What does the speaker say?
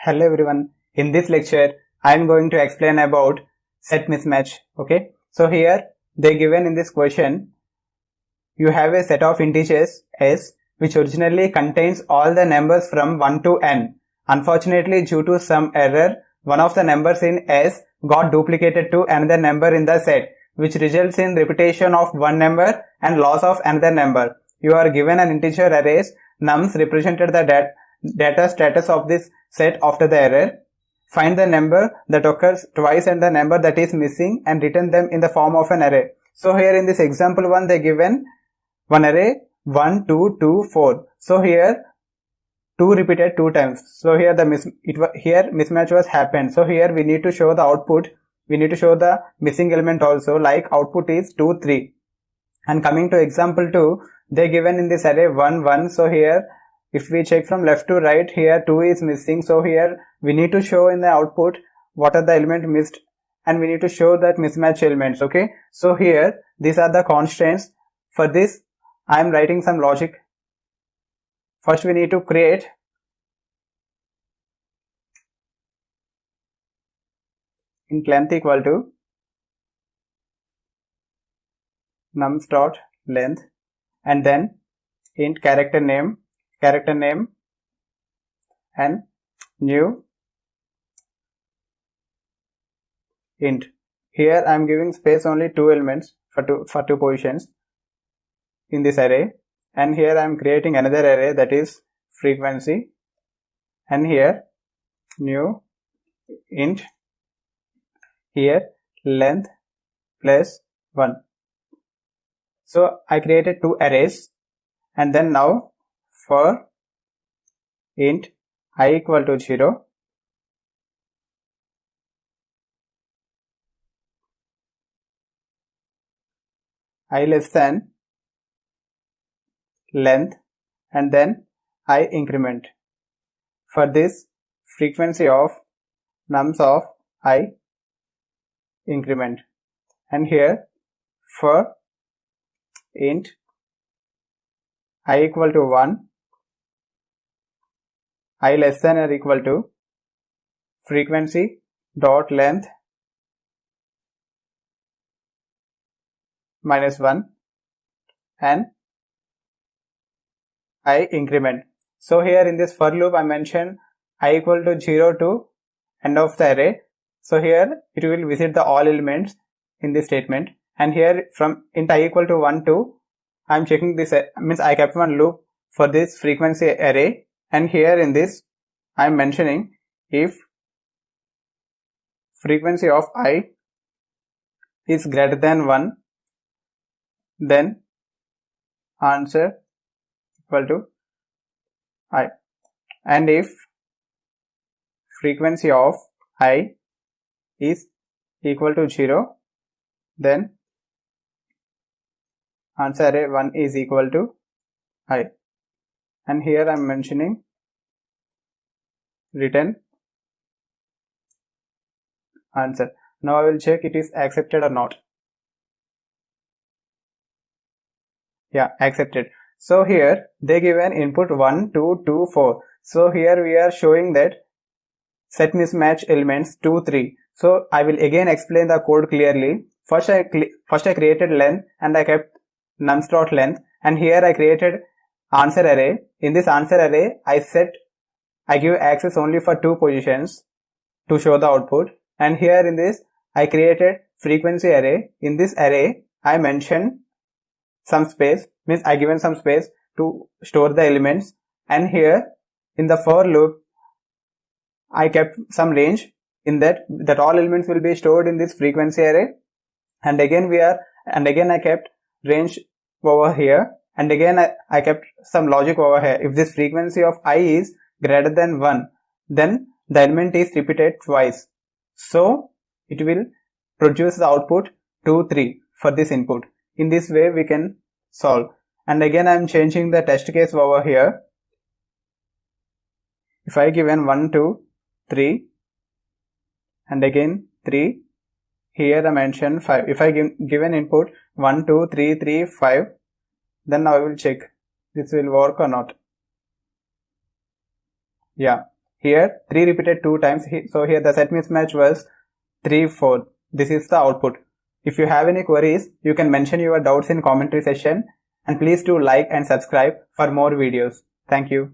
Hello everyone. In this lecture, I am going to explain about set mismatch. Okay. So here they given in this question, you have a set of integers s which originally contains all the numbers from 1 to n. Unfortunately, due to some error, one of the numbers in s got duplicated to another number in the set, which results in repetition of one number and loss of another number. You are given an integer arrays. Nums represented the data status of this set after the error. Find the number that occurs twice and the number that is missing and return them in the form of an array. So here in this example 1, they given one array 1, 2, 2, 4. So here 2 repeated 2 times. So here mismatch was happened. So here we need to show the output. We need to show the missing element also, like output is 2, 3. And coming to example 2, they given in this array 1, 1. So here if we check from left to right, here 2 is missing. So here we need to show in the output what are the element missed, and we need to show that mismatch elements. Okay. So here these are the constraints. For this I am writing some logic. First we need to create int length equal to nums dot length, and then int character name and new int. Here I am giving space only 2 elements for two positions in this array, and here I am creating another array, that is frequency, and here new int, here length plus 1. So I created 2 arrays, and then now for int I equal to 0, I less than length, and then I increment. For this frequency of nums of I increment, and here for int I equal to 1, I less than or equal to frequency dot length minus 1, and I increment. So here in this for loop I mentioned I equal to 0 to end of the array. So here it will visit the all elements in this statement, and here from int I equal to 1 to I am checking this, means I kept one loop for this frequency array, and here in this I am mentioning if frequency of I is greater than 1, then answer equal to I, and if frequency of I is equal to 0, then answer array 1 is equal to I, and here I am mentioning return answer. Now I will check it is accepted or not. Yeah, accepted. So here they given input 1, 2, 2, 4. So here we are showing that set mismatch elements 2, 3. So I will again explain the code clearly. First I created length and I kept nums dot length, and here I created answer array. In this answer array I give access only for 2 positions to show the output, and here in this I created frequency array. In this array I mentioned some space, means I given some space to store the elements, and here in the for loop I kept some range in that all elements will be stored in this frequency array, and again I kept range over here, and again I kept some logic over here. If this frequency of I is greater than 1, then the element is repeated twice, so it will produce the output 2, 3 for this input. In this way we can solve, and again I am changing the test case over here. If I given 1, 2, 3 and again 3, here I mentioned 5. If I given input 1, 2, 3, 3, 5, then now I will check this will work or not. Yeah, Here 3 repeated 2 times. So here the set mismatch was 3, 4. This is the output. If you have any queries, you can mention your doubts in commentary section, and please do like and subscribe for more videos. Thank you.